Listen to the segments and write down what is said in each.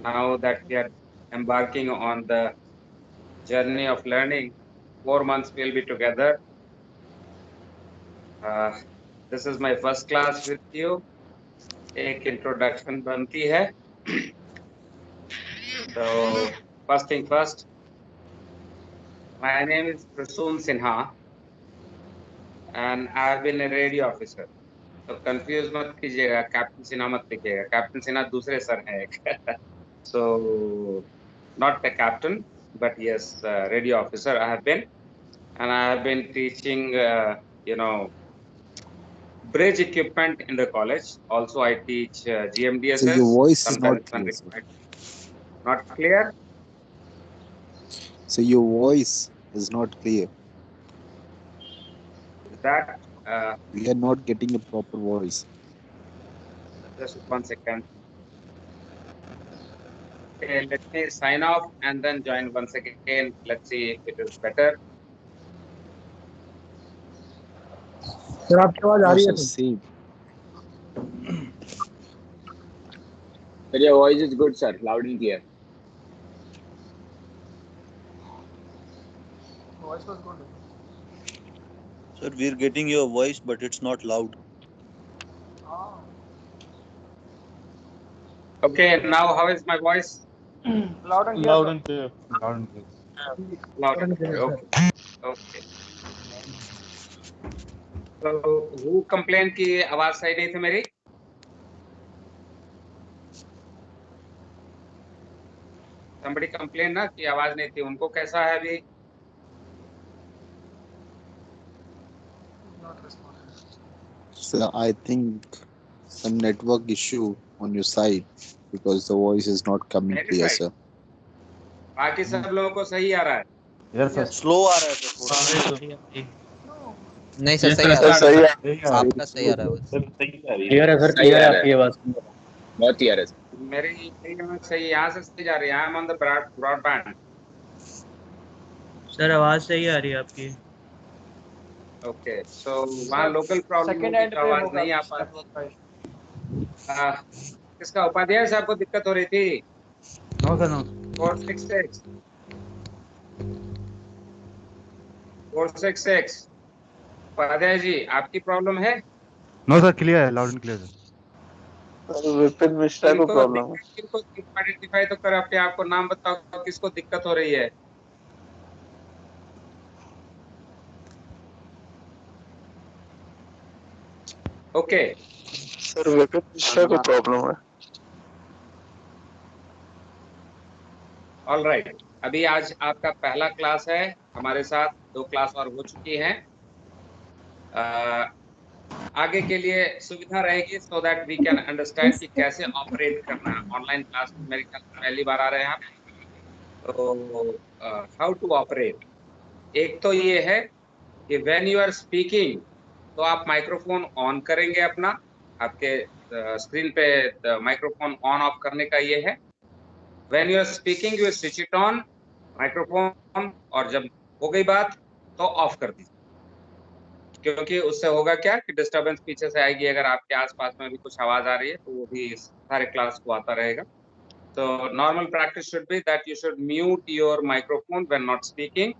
Now that we are embarking on the journey of learning, 4 months we'll be together. This is my first class with you. एक introduction बनती है. So first thing first, my name is Prasoon Sinha and I have been a radio officer. तो confuse मत कीजिएगा, captain Sinha मत लिखिएगा, captain Sinha दूसरे sir हैं एक. So not a captain, but yes, radio officer I have been, and I have been teaching, bridge equipment in the college. Also, I teach GMDSS. So your voice is not sometimes when clear, sir. required. Not clear? So your voice is not clear. Is that We are not getting a proper voice. just 1 second? Okay, let me sign off and then join once again. Let's see if it is better. Sir आपकी आवाज आ No, रही है sir, same. Sir, your voice is good, sir. Loud and clear. Voice was good Sir, we're getting your voice, but it's not loud. Okay, now how is my voice? Loud and Loud and clear. Loud and clear. Loud and clear. Okay. Okay. So who complained कि आवाज सही नहीं थी मेरी? Somebody complained ना कि आवाज नहीं थी. उनको कैसा है अभी? So I think some network issue on your side because the voice is not coming मेरी clear, side? sir. बाकी सब लोगों को सही आ रहा है. Yes, sir. Slow आ रहा है sir, थोड़ा. नहीं सर Yes, सही sir, आ रहा है. सही आ रही है. आपका सही आ रहा है बस. सर सही आ रही है. क्लियर है सर, सही क्लियर है आ रहा है. आपकी आवाज. बहुत क्लियर है सर. मेरी सही यहाँ से सही जा रही है. I am on the broadband. Sir आवाज सही आ रही है आपकी. ओके, सो वहाँ लोकल प्रॉब्लम सेकंड होगी हैंड तो आवाज नहीं आ पा रही. किसका उपाध्याय साहब को दिक्कत हो रही थी? No, sir, no. 466 466 Upadhyay ji, आपकी प्रॉब्लम है? No, sir, clear है. Loud and clear, sir. Vipin Mishra को प्रॉब्लम है. किनको आइडेंटिफाई तो कर, अपने आप को नाम बताओ, किसको दिक्कत हो रही है? ओके. सर विपिन मिश्रा को प्रॉब्लम है. All right. अभी आज आपका पहला क्लास है. हमारे साथ 2 क्लास और हो चुकी हैं. आगे के लिए सुविधा रहेगी so that we can understand कि कैसे ऑपरेट करना है. ऑनलाइन क्लास में मेरे ख्याल से पहली बार आ रहे हैं आप, तो हाउ टू ऑपरेट. एक तो ये है कि व्हेन यू आर स्पीकिंग तो आप माइक्रोफोन ऑन करेंगे अपना. आपके स्क्रीन पे माइक्रोफोन ऑन ऑफ करने का ये है. When you are speaking you switch it on microphone, और जब हो गई बात तो ऑफ कर दीजिए, क्योंकि उससे होगा क्या कि डिस्टरबेंस पीछे से आएगी. अगर आपके आसपास में भी कुछ आवाज आ रही है तो वो भी सारे क्लास को आता रहेगा. तो normal practice should be that you should mute your microphone when not speaking,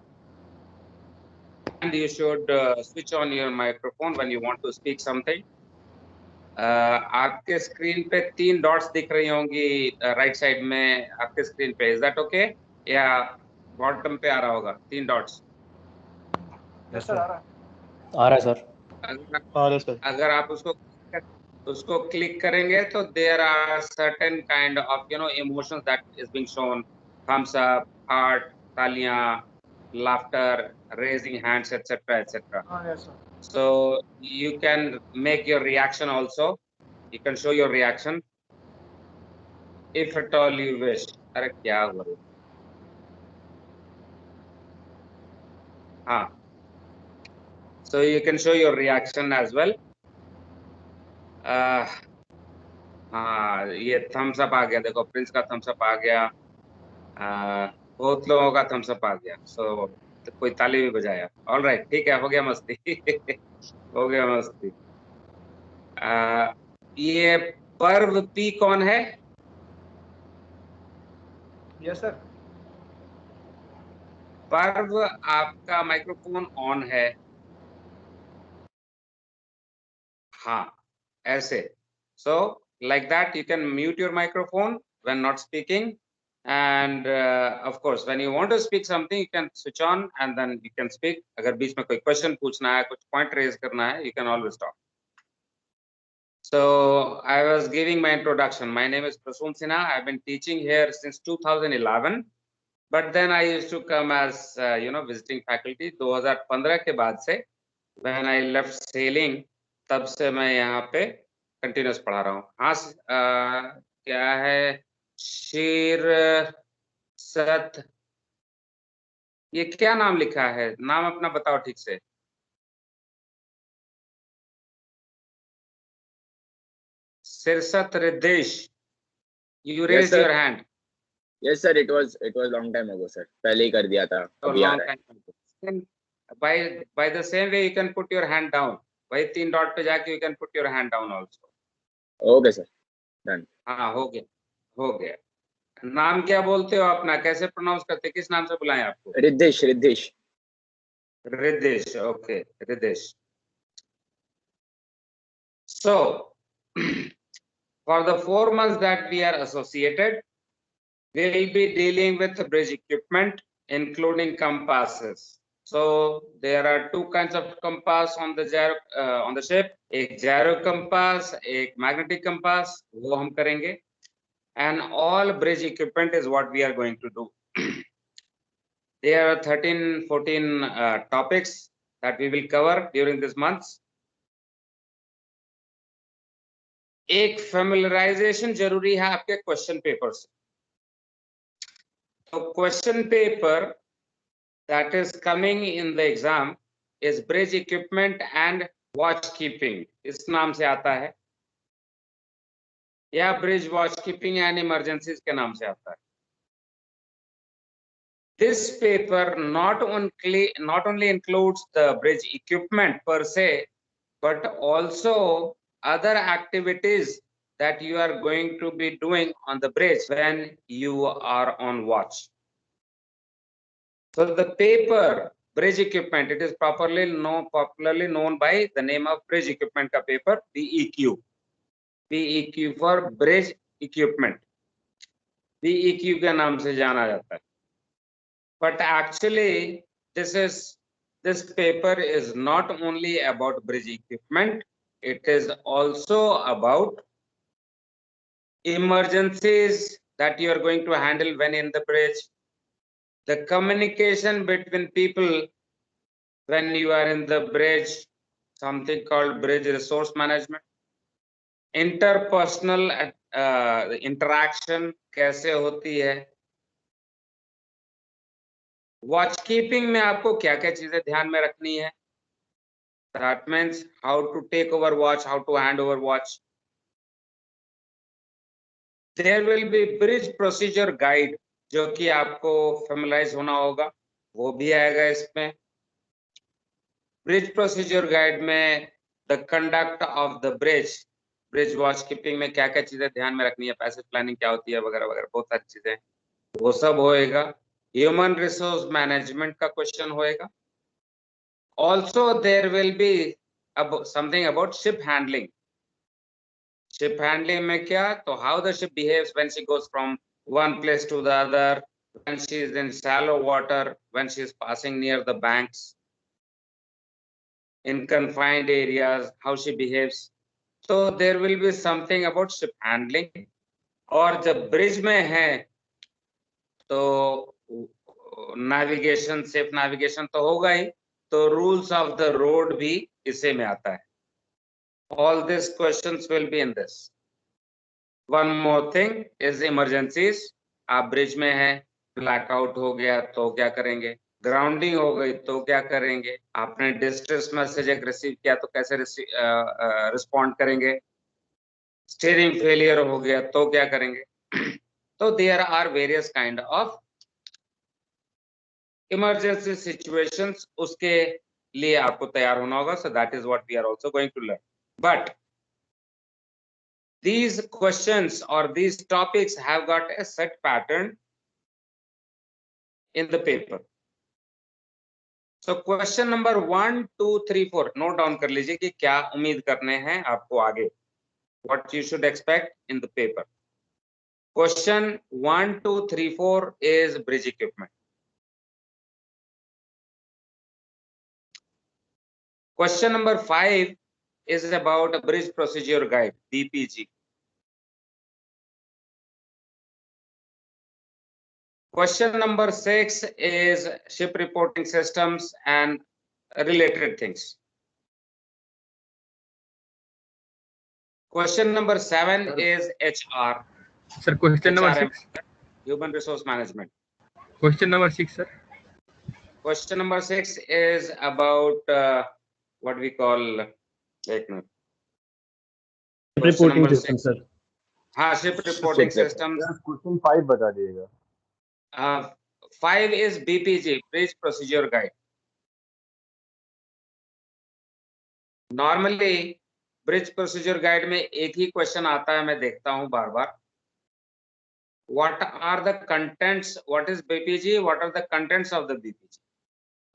and you should switch on your microphone when you want to speak something. आपके स्क्रीन पे 3 डॉट्स दिख रही होंगी राइट साइड में आपके स्क्रीन पे. Is that okay? या bottom पे आ रहा होगा 3 डॉट्स? Yes, sir. आ रहा है सर. अगर आप उसको क्लिक करेंगे तो there are certain kind of emotions that is being shown. Thumbs up, heart, तालियां, laughter, raising hands, etc., etc. yes sir. So you can make your reaction also. You can show your reaction if at all you wish. अरे क्या हुआ? हाँ, so you can show your reaction as well. हाँ, ये Thums up आ गया. देखो, Prince का Thums up आ गया. बहुत लोगों का थम्स अप आ गया. सो कोई ताली भी बजाया. ऑल राइट, ठीक है, हो गया मस्ती. हो गया मस्ती. ये पर्व पी कौन है? Yes, sir. पर्व, आपका माइक्रोफोन ऑन है? हाँ, ऐसे. So like that you can mute your microphone when not speaking, and of course when you want to speak something you can switch on and then you can speak. अगर बीच में कोई question पूछना है, कुछ point raise करना है, you can always talk. So I was giving my introduction. My name is Prasoon Sinha. I've been teaching here since 2011, but then I used to come as visiting faculty. 2015 के बाद से when I left sailing, तब से मैं यहाँ पे continuous पढ़ा रहा हूँ. हाँ, क्या है शेर सत, ये क्या नाम लिखा है? नाम अपना बताओ ठीक से. सिरसत Ridesh, you Yes, raised sir. your hand. Yes, sir. It was long time ago, sir. पहले ही कर दिया था. So अभी आ long रहा है. time ago. Then by the same way you can put your hand down. वही 3 डॉट पे जाके you can put your hand down also. Okay, sir. Done. हाँ, हो गया. नाम क्या बोलते हो अपना, कैसे प्रोनाउंस करते, किस नाम से बुलाएं आपको? Riddhesh. Ridesh. Okay, Ridesh. So for the 4 months that we are associated, we will be dealing with bridge equipment including compasses. So there are 2 kinds of compass on the ship. एक gyro compass, एक magnetic compass, वो हम करेंगे. And all bridge equipment is what we are going to do. There are 13-14 topics that we will cover during this months. एक familiarization जरूरी है आपके question paper से. तो question paper that is coming in the exam is bridge equipment and watch keeping. इस नाम से आता है, या bridge watch keeping and emergencies के नाम से आता है. This paper not only includes the bridge equipment per se, but also other activities that you are going to be doing on the bridge when you are on watch. So the paper bridge equipment, it is popularly known by the name of bridge equipment का paper BEQ. BEQ for bridge equipment. BEQ के नाम से जाना जाता है. But actually this paper is not only about bridge equipment, it is also about emergencies that you are going to handle when in the bridge, the communication between people when you are in the bridge, something called bridge resource management, interpersonal interaction कैसे होती है, watch keeping में आपको क्या क्या चीजें ध्यान में रखनी है. That means how to take over watch, how to hand over watch. There will be bridge procedure guide जो कि आपको familiarize होना होगा, वो भी आएगा इसमें. Bridge procedure guide में the conduct of the bridge watch keeping में क्या क्या चीजें ध्यान में रखनी है, पैसेज प्लानिंग क्या होती है, वगैरह वगैरह बहुत सारी चीजें, वो सब होएगा. ह्यूमन रिसोर्स मैनेजमेंट का क्वेश्चन होएगा. Also there will be something about ship handling. Ship handling में क्या, तो how the ship behaves when she goes from one place to the other, when she is in shallow water, when she is passing near the banks, in confined areas, how she behaves. So there will be something about ship handling. और जब bridge में है तो navigation, safe navigation तो होगा ही, तो rules of the road भी इसी में आता है. All these questions will be in this. One more thing is emergencies. आप ब्रिज में हैं, ब्लैकआउट हो गया तो क्या करेंगे, ग्राउंडिंग हो गई तो क्या करेंगे, आपने डिस्ट्रेस मैसेज एक रिसीव किया तो कैसे रिस्पॉन्ड करेंगे, स्टीयरिंग फेलियर हो गया तो क्या करेंगे. तो there are various kind of emergency situations, उसके लिए आपको तैयार होना होगा. So that is what we are also going to learn. But these questions or these topics have got a set pattern in the paper. So question number 1, 2, 3, 4 note down कर लीजिए कि क्या उम्मीद करने हैं आपको आगे. What you should expect in the paper. Question 1, 2, 3, 4 is bridge equipment. Question number 5 is about a bridge procedure guide, BPG. Question number 6 is ship reporting systems and related things. Question number 7 is HR. Sir, question number HRM, 6. Human Resource Management. Question number 6, sir. Question number 6 is about what we call, like, no. Question number 6. sir. हाँ, ship reporting systems. Question 5 बता दीजिएगा. 5 is BPG, Bridge Procedure Guide. Normally, Bridge Procedure Guide में एक ही question आता है, मैं देखता हूँ बार बार. What are the contents? What is BPG? What are the contents of the BPG?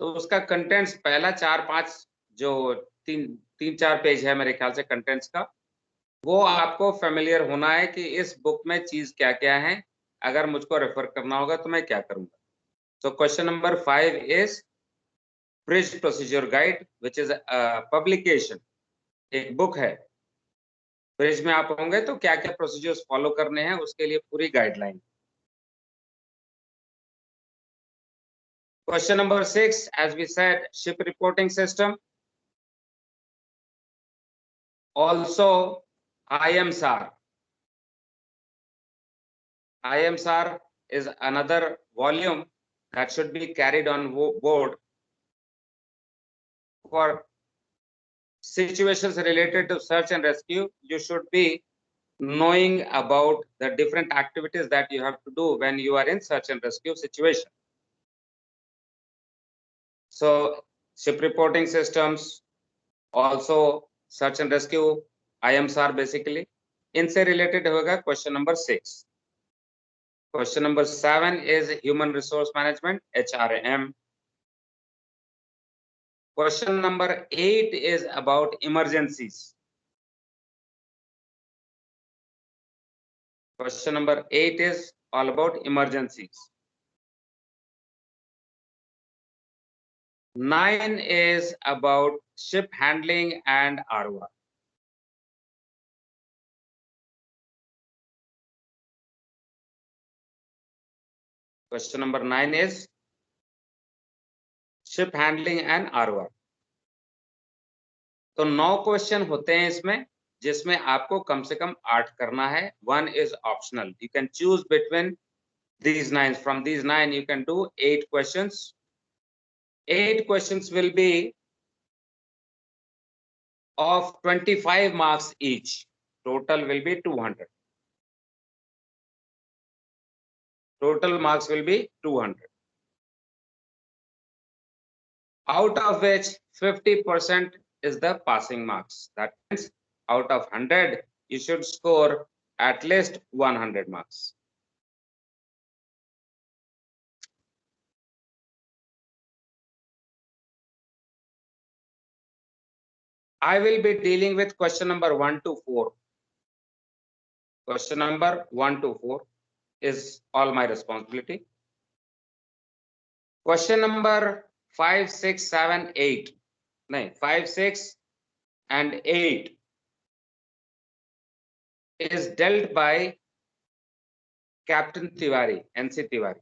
तो उसका contents पहला 4-5 जो 3-4 पेज है मेरे ख्याल से contents का, वो आपको familiar होना है कि इस बुक में चीज क्या क्या है. अगर मुझको रेफर करना होगा तो मैं क्या करूंगा. So question number 5 is Bridge Procedure Guide, which is a publication. एक बुक है. ब्रिज में आप होंगे तो क्या क्या प्रोसीजर्स फॉलो करने हैं उसके लिए पूरी guideline. Question number 6, as we said, ship reporting system. Also, IMSAR. IMSAR is another volume that should be carried on board for situations related to search and rescue. You should be knowing about the different activities that you have to do when you are in search and rescue situation. So ship reporting systems, also search and rescue, IMSAR basically. इनसे related होगा question number 6. Question number 7 is human resource management, HRM. Question number 8 is about emergencies. Question number 8 is all about emergencies. 9 is about ship handling and ROR. Question number 9 is ship handling and ROR. तो 9 question होते हैं इसमें, जिसमें आपको कम से कम 8 करना है. 1 is optional. You can choose between these 9. From these 9 you can do 8 questions. 8 questions will be of 25 marks each. Total will be 200. Total marks will be 200. Out of which 50% is the passing marks. That means out of 100, you should score at least 100 marks. I will be dealing with question number 1 to 4. Question number 1 to 4 is all my responsibility. Question number 5, 6, 7, 8. No, 5, 6 and 8 is dealt by Captain Tiwari, NC Tiwari.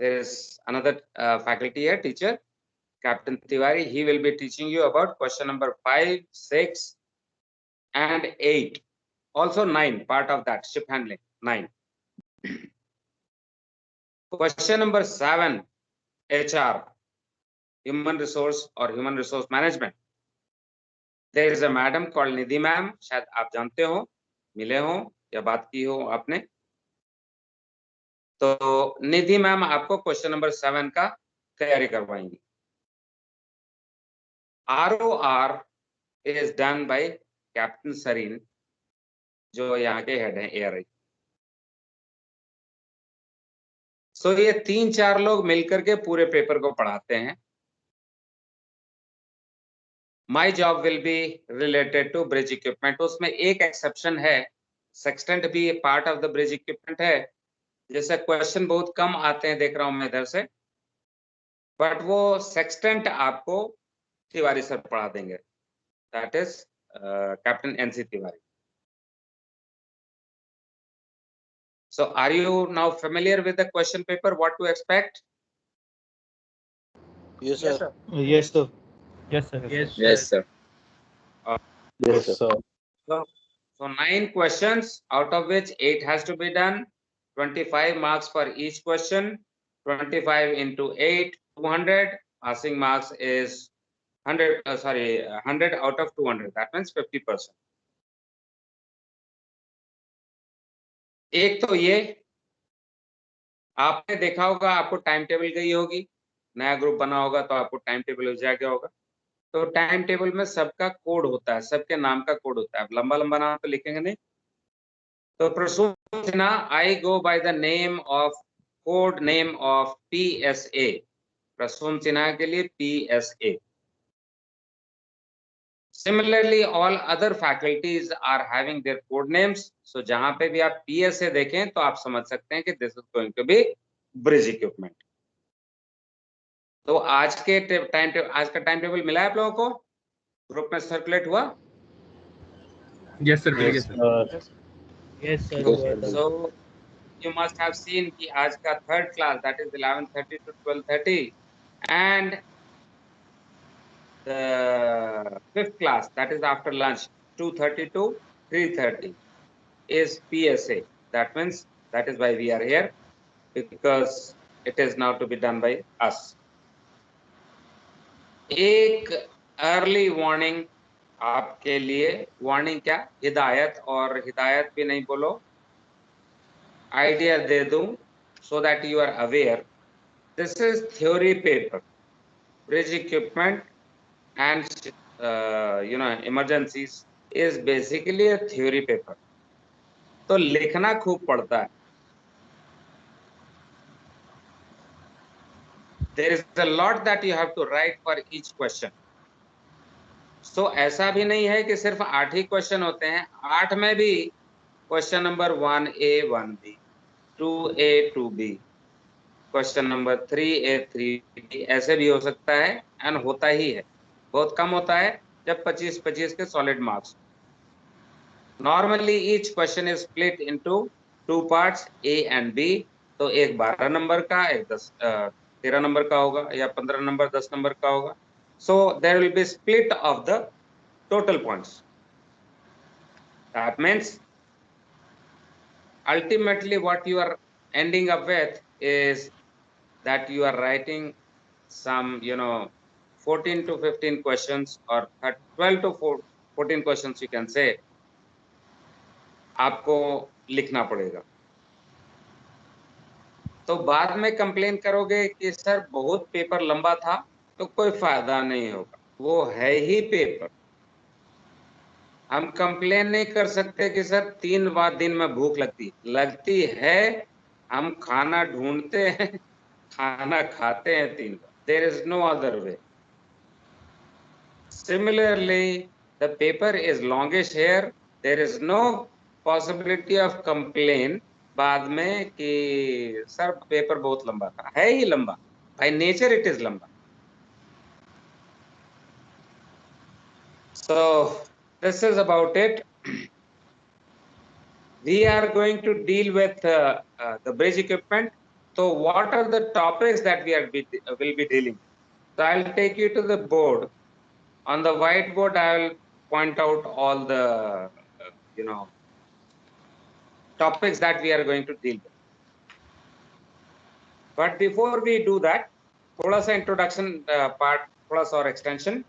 There is another faculty here, teacher, Captain Tiwari. He will be teaching you about question number 5, 6 and 8. Also 9, part of that, ship handling, 9. Question number 7, HR, human resource or human resource management. There is a madam called Nidhi ma'am. शायद आप जानते हो, मिले हो या बात की हो आपने. तो निधि मैम आपको क्वेश्चन नंबर 7 का तैयारी करवाएंगी. ROR is done by captain Sareen, जो यहाँ के हेड हैं ARI. सो ये 3-4 लोग मिलकर के पूरे पेपर को पढ़ाते हैं. My job will be related to bridge equipment. उसमें एक एक्सेप्शन है, सेक्सटेंट भी part of the bridge equipment है. जैसे क्वेश्चन बहुत कम आते हैं, देख रहा हूं मैं इधर से, बट वो सेक्सटेंट आपको तिवारी सर पढ़ा देंगे. That is captain NC Tiwari. So are you now familiar with the question paper, what to expect? Yes, sir. Yes, sir. Yes, sir. Yes, sir. Yes, sir. So 9 questions, out of which 8 has to be done. 25 marks for each question. 25 into 8, 200. Passing marks is 100 out of 200. That means 50%. एक तो ये आपने देखा होगा, आपको time table गई होगी, नया ग्रुप बना होगा तो आपको टाइम टेबल हो जाएगा होगा. तो टाइम टेबल में सबका कोड होता है, सबके नाम का कोड होता है. लंबा लंबा नाम तो लिखेंगे नहीं. तो Prasoon Sinha, I go by the name of code name of PSA. Prasoon Sinha के लिए PSA. Similarly, all other faculties are having their code names. So जहां पे भी आप PSA देखें तो आप समझ सकते हैं कि this is going to be bridge equipment. तो आज का टाइम टेबल मिला है आप लोगों को, ग्रुप में सर्कुलेट हुआ. Yes, sir. Very good, sir. Yes, sir. So you must have seen कि आज का third class, that is 11:30 to 12:30, and the fifth class, that is after lunch, 2:30 to 3:30, is PSA. That means that is why we are here, because it is now to be done by us. एक early warning आपके लिए, warning क्या, हिदायत, और हिदायत भी नहीं बोलो, आइडिया दे दूं, so that you are aware. This is theory paper. Bridge equipment and emergencies is basically a theory paper. तो लिखना खूब पड़ता है. There is a lot that you have to write for each question. So ऐसा भी नहीं है कि सिर्फ 8 ही क्वेश्चन होते हैं. 8 में भी question number 1A 1B, 2A 2B, question number 3A 3B, ऐसे भी हो सकता है, एंड होता ही है. बहुत कम होता है जब 25-25 के solid marks. Normally each question is split into 2 parts, A and B. तो एक 12 नंबर का, एक 13 नंबर का होगा, या 15 नंबर 10 नंबर का होगा. So there will be split of the total points. That means ultimately what you are ending up with is that you are writing some 14 to 15 questions, or 12 to 14 questions you can say, आपको लिखना पड़ेगा. तो बाद में complain करोगे कि sir बहुत paper लंबा था, तो कोई फायदा नहीं होगा, वो है ही पेपर. हम कंप्लेन नहीं कर सकते कि सर 3 बार दिन में भूख लगती है. हम खाना ढूंढते हैं, खाना खाते हैं 3 बार. There is no other way. Similarly, the paper is longish here. There is no possibility of complaint बाद में कि सर पेपर बहुत लंबा था. है ही लंबा, by nature it is लंबा. So this is about it. We are going to deal with the bridge equipment. So what are the topics that we will be dealing? So I'll take you to the board. On the whiteboard, I will point out all the topics that we are going to deal with. But before we do that, थोड़ा सा introduction part, थोड़ा सा और extension.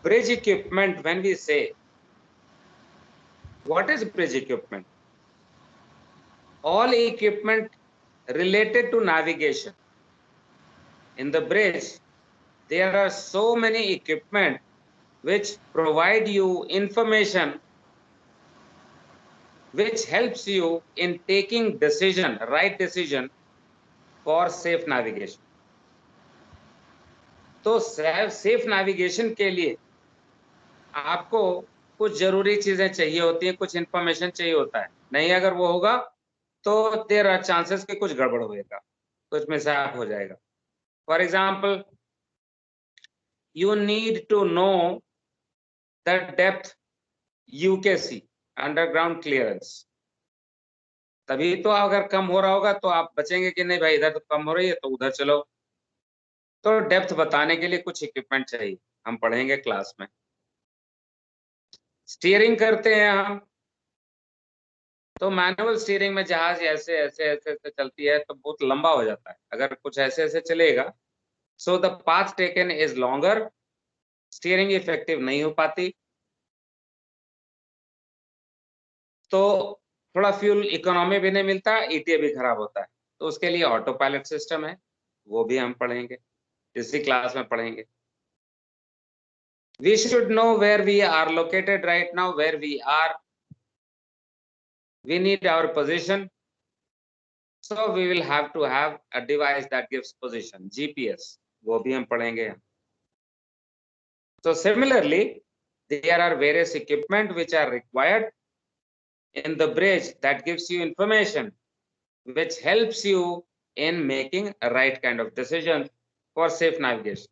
Bridge equipment, when we say, what is bridge equipment? All equipment related to navigation. In the bridge, there are so many equipment which provide you information which helps you in taking decision, right decision, for safe navigation. तो safe navigation के लिए आपको कुछ जरूरी चीजें चाहिए होती है, कुछ इंफॉर्मेशन चाहिए होता है, नहीं अगर वो होगा तो देयर आर चांसेस कि कुछ गड़बड़ होएगा, कुछ मिसहैप हो जाएगा. For example, you need to know the depth UKC, underground clearance. तभी तो अगर कम हो रहा होगा तो आप बचेंगे कि नहीं भाई इधर तो कम हो रही है तो उधर चलो. तो डेप्थ बताने के लिए कुछ इक्विपमेंट चाहिए, हम पढ़ेंगे क्लास में. स्टीयरिंग करते हैं हम, तो मैनुअल स्टीयरिंग में जहाज ऐसे ऐसे ऐसे ऐसे चलती है तो बहुत लंबा हो जाता है अगर कुछ ऐसे ऐसे चलेगा. So the path taken is longer, steering effective नहीं हो पाती, तो थोड़ा फ्यूल इकोनॉमी भी नहीं मिलता, ईटीए भी खराब होता है. तो उसके लिए ऑटो पायलट सिस्टम है, वो भी हम पढ़ेंगे, इसी क्लास में पढ़ेंगे. We should know where we are located right now, where we are. We need our position. So we will have to have a device that gives position, GPS. वो भी हम पढ़ेंगे. So similarly, there are various equipment which are required in the bridge that gives you information, which helps you in making a right kind of decision for safe navigation.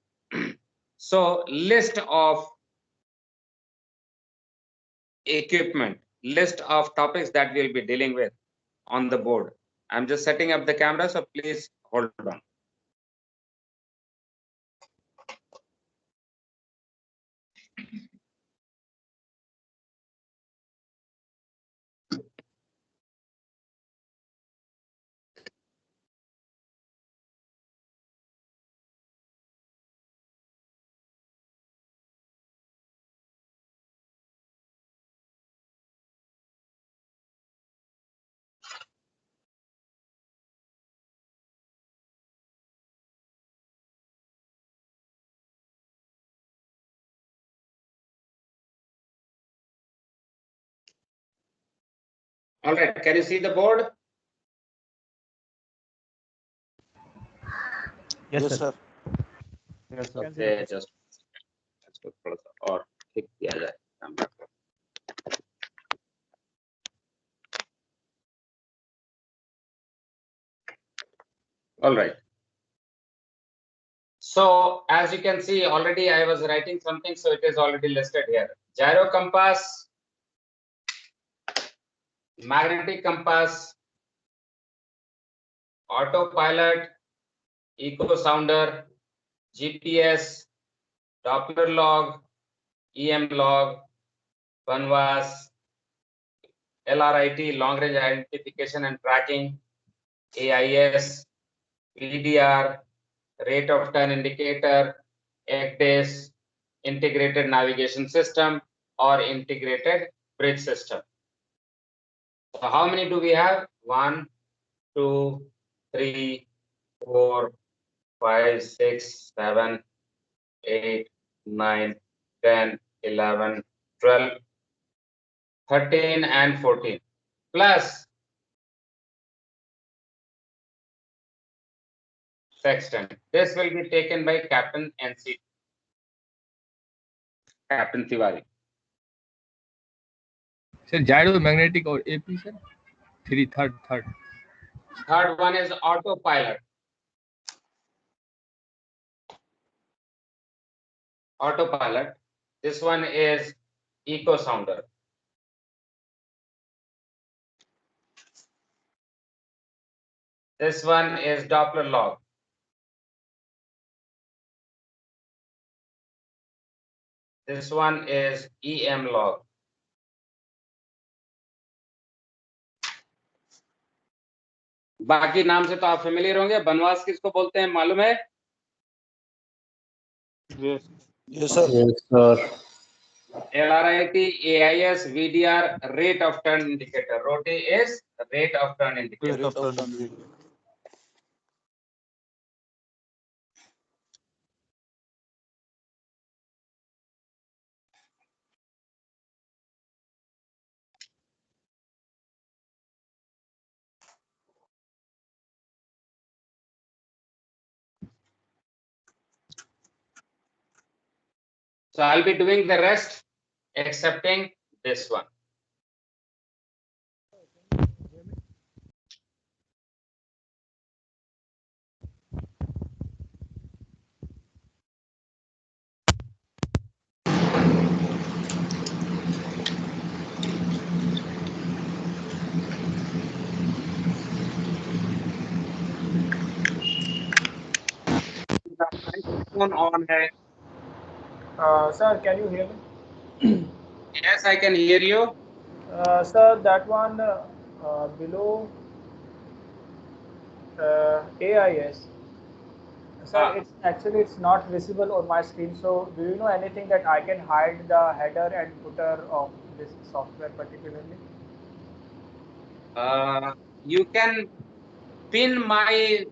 So list of equipment, list of topics that we'll be dealing with on the board. I'm just setting up the camera, so please hold on. All right, can you see the board? Yes, Yes, sir. sir. Yes, sir. Okay, just इसको थोड़ा सा और ठीक किया जाए camera को. All right. So as you can see, already I was writing something, so it is already listed here. Gyro compass, magnetic compass, autopilot, echo sounder, GPS, Doppler log, EM log, Canvas, LRIT, long range identification and tracking, AIS, PDR, rate of turn indicator, ECDIS, integrated navigation system or integrated bridge system. So how many do we have? 1, 2, 3, 4, 5, 6, 7, 8, 9, 10, 11, 12, 13 and 14 plus sextant. This will be taken by Captain NC, Captain Tiwari. Sir gyro magnetic और AP sir third Third one is autopilot. Autopilot. This one is echo sounder. This one is Doppler log. This one is EM log. बाकी नाम से तो आप familiar होंगे. बनवास किसको बोलते हैं मालूम है? Yes. Yes, sir. Yes, sir. LRIT, AIS, VDR, rate of turn indicator. ROTI is rate of turn indicator. Rate of turn. Turn. So I'll be doing the rest excepting this one. Microphone on hai. Sir, can you hear me? Yes, I can hear you. Sir, that one below AIS. Sir, it's not visible on my screen. So, do you know anything that I can hide the header and footer of this software particularly? You can pin my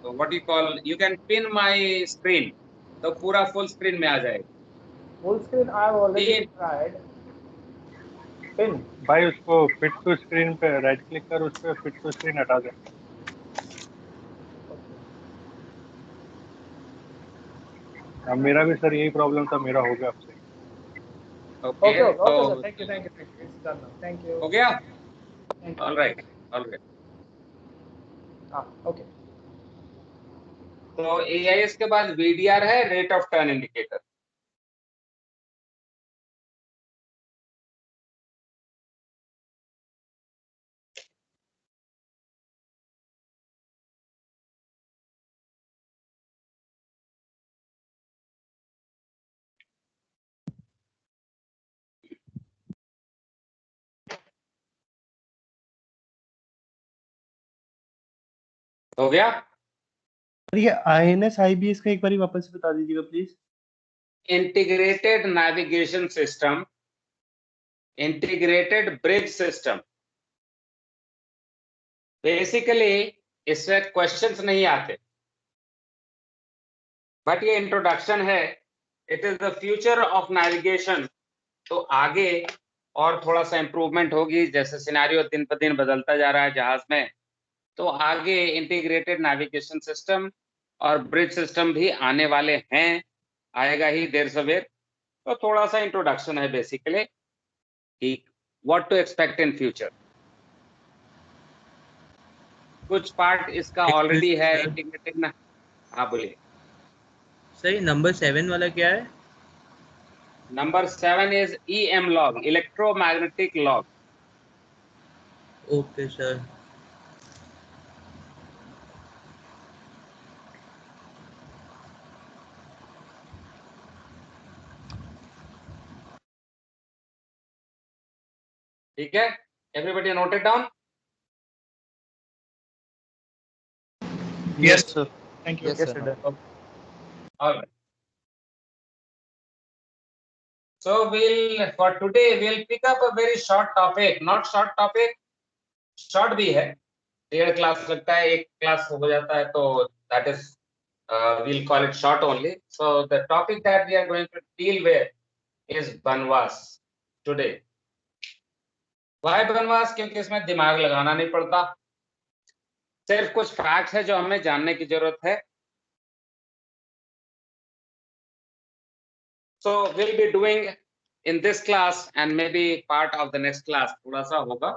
what do you call? You can pin my screen. तो पूरा full screen में आ जाएगा. Full screen I've already tried. Pin. भाई उसको fit to screen पे right click कर, उस पे फिट टू स्क्रीन हटा दे. मेरा भी सर यही प्रॉब्लम था, मेरा हो गया आपसे. Okay, sir. Thank you. It's done now. Thank you. हो गया? Thank you. All right. Okay. तो AIS के बाद VDR है, रेट ऑफ टर्न इंडिकेटर. हो गया? ये INS IBS का एक बार वापस से बता दीजिएगा please. Integrated navigation system, integrated bridge system. Basically इससे क्वेश्चंस नहीं आते, बट ये इंट्रोडक्शन है. It is the future of navigation. तो आगे और थोड़ा सा इंप्रूवमेंट होगी, जैसे सिनेरियो दिन पर दिन बदलता जा रहा है जहाज में. तो आगे इंटीग्रेटेड नेविगेशन सिस्टम और ब्रिज सिस्टम भी आने वाले हैं, आएगा ही देर सवेर. तो थोड़ा सा इंट्रोडक्शन है बेसिकली कि what to expect in future. कुछ पार्ट इसका ऑलरेडी है इंटीग्रेटेड ना. हाँ बोलिए. सर नंबर 7 वाला क्या है? Number 7 is EM log, electromagnetic log. Okay sir. ठीक है, everybody noted down. Yes sir. Thank you. Yes, sir. All right. So for today we'll pick up a very short topic. Not short topic, short भी है. 1.5 class लगता है, 1 class हो जाता है, तो that is we'll call it short only. So the topic that we are going to deal with is बनवास today. Why बनवास? क्योंकि इसमें दिमाग लगाना नहीं पड़ता, सिर्फ कुछ फैक्ट्स है जो हमें जानने की जरूरत है. So we'll be doing in this class and maybe part of the next class थोड़ा सा होगा,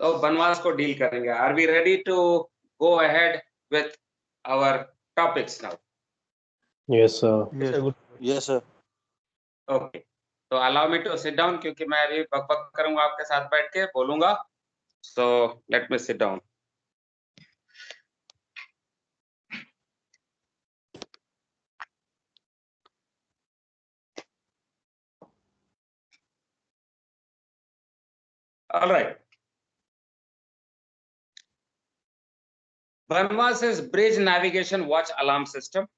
तो बनवास को डील करेंगे. Are we ready to go ahead with our topics now? Yes sir. Yes sir. Okay. तो allow me to sit down, क्योंकि मैं अभी बक करूंगा आपके साथ बैठ के बोलूंगा. So let me sit down. All right. बनवास is bridge navigation watch alarm system.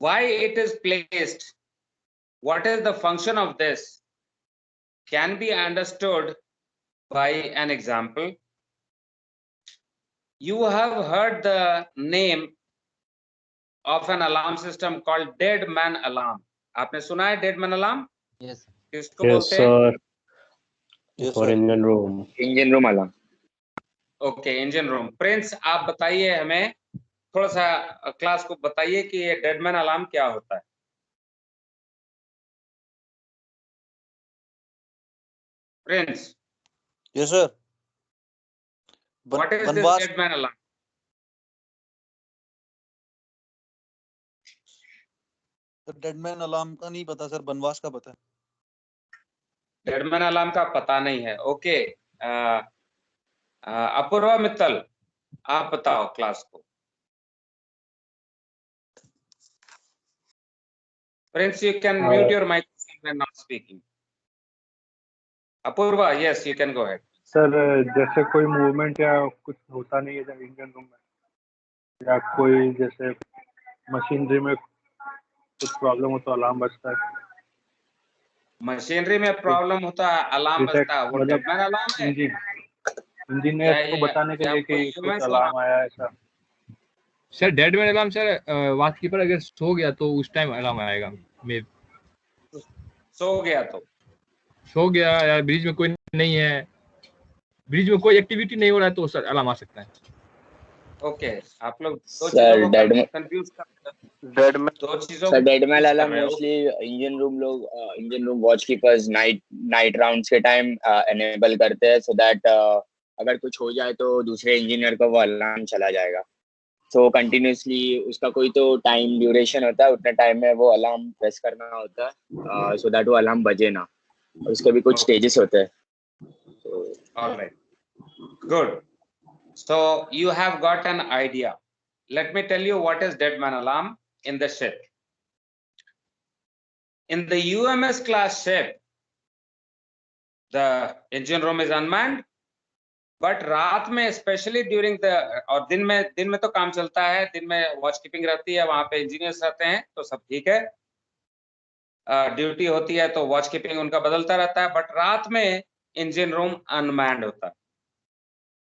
Why it is placed, what is the function of this, can be understood by an example. You have heard the name of an alarm system called dead man alarm. आपने सुना है dead man alarm? Yes. किसको Yes बोलते हैं? sir. Yes For sir. engine room. Engine room alarm. Okay, engine room. Prince आप बताइए हमें थोड़ा सा क्लास को बताइए कि ये डेडमैन अलार्म क्या होता है। Prince, yes sir. What is this बनवास डेडमैन अलार्म? डेडमैन अलार्म का नहीं पता सर, बनवास का पता है। डेडमैन अलार्म का पता नहीं है, ओके। अपूर्वा मित्तल, आप बताओ क्लास को। Prince, you can mute your microphone when not speaking. Apurva, yes, you can go ahead. Sir जैसे कोई मूवमेंट या कुछ होता नहीं है जब इंजन रूम में, या कोई जैसे मशीनरी में कुछ प्रॉब्लम हो तो अलार्म बजता है। मशीनरी में प्रॉब्लम होता है, अलार्म डिटेक्ट बजता है, वो मतलब डेडमैन अलार्म है इंजीनियर या को बताने के लिए कि कुछ यूएमएस अलार्म आया है ऐसा। Sir dead man alarm sir watch keeper अगर सो गया तो उस टाइम अलार्म आएगा। मे सो गया तो सो गया या ब्रिज में कोई नहीं है, ब्रिज में कोई एक्टिविटी नहीं हो रहा है तो सर अलार्म आ सकता है। ओके, आप लोग दो चीजों सर को कंफ्यूज करते हैं। डेडमैन दो चीजों सर को डेडमैन confuse कर अलार्म रहे हो। Mostly engine room watch keepers night rounds के टाइम एनेबल करते हैं, सो दैट अगर कुछ हो जाए तो दूसरे इंजीनियर को वो अलार्म चला जाएगा। सो कंटिन्यूसली उसका कोई तो टाइम ड्यूरेशन होता है, उतने टाइम में वो अलार्म प्रेस करना होता है सो दैट वो अलार्म बजे ना। उसके भी कुछ स्टेजेस होते हैं। Alright, good. So you have got an idea. Let me tell you what is deadman alarm in the ship. In the UMS class ship, the engine room is unmanned, but रात में specially during the, और दिन में तो काम चलता है, दिन में वॉच कीपिंग रहती है, वहां पे इंजीनियर्स रहते हैं तो सब ठीक है, ड्यूटी होती है तो वॉच कीपिंग उनका बदलता रहता है, बट रात में इंजन रूम अनमैन्ड होता है।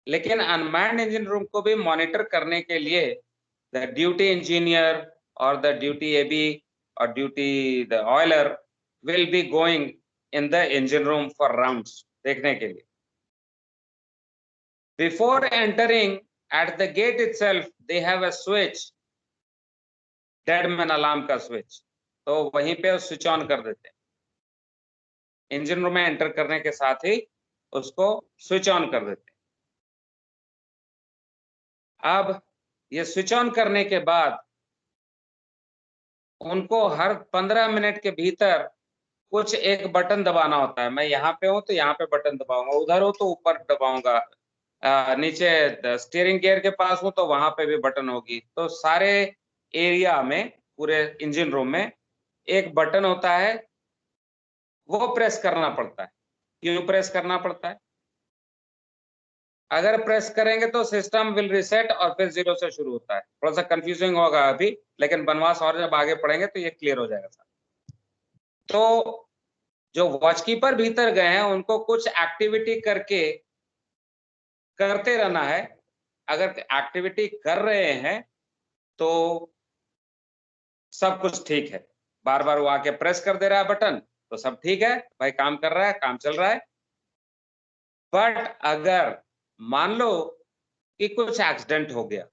लेकिन अनमैन्ड इंजन रूम को भी मॉनिटर करने के लिए द ड्यूटी इंजीनियर और द ड्यूटी एबी और duty the Euler will be going in the engine room for rounds, देखने के लिए। Before entering at the gate itself, they have a switch, deadman alarm का switch, तो वहीं पे switch on कर देते हैं। इंजन रूम में एंटर करने के साथ ही उसको स्विच ऑन कर देते हैं। अब ये स्विच ऑन करने के बाद उनको हर 15 मिनट के भीतर कुछ एक बटन दबाना होता है। मैं यहाँ पे हूँ तो यहाँ पे बटन दबाऊंगा, उधर हो तो ऊपर दबाऊंगा, नीचे स्टीयरिंग गियर के पास हूँ तो वहां पे भी बटन होगी। तो सारे एरिया में, पूरे इंजन रूम में एक बटन होता है, वो प्रेस करना पड़ता है। क्यों प्रेस करना पड़ता है? अगर प्रेस करेंगे तो सिस्टम विल रीसेट और फिर जीरो से शुरू होता है। थोड़ा सा कंफ्यूजिंग होगा अभी, लेकिन बनवास और जब आगे पढ़ेंगे तो ये क्लियर हो जाएगा सर। तो जो वॉचकीपर भीतर गए हैं उनको कुछ एक्टिविटी करते रहना है। अगर एक्टिविटी कर रहे हैं तो सब कुछ ठीक है, बार बार वो आके प्रेस कर दे रहा है बटन तो सब ठीक है, भाई काम कर रहा है, काम चल रहा है। बट अगर मान लो कि कुछ एक्सीडेंट हो गया,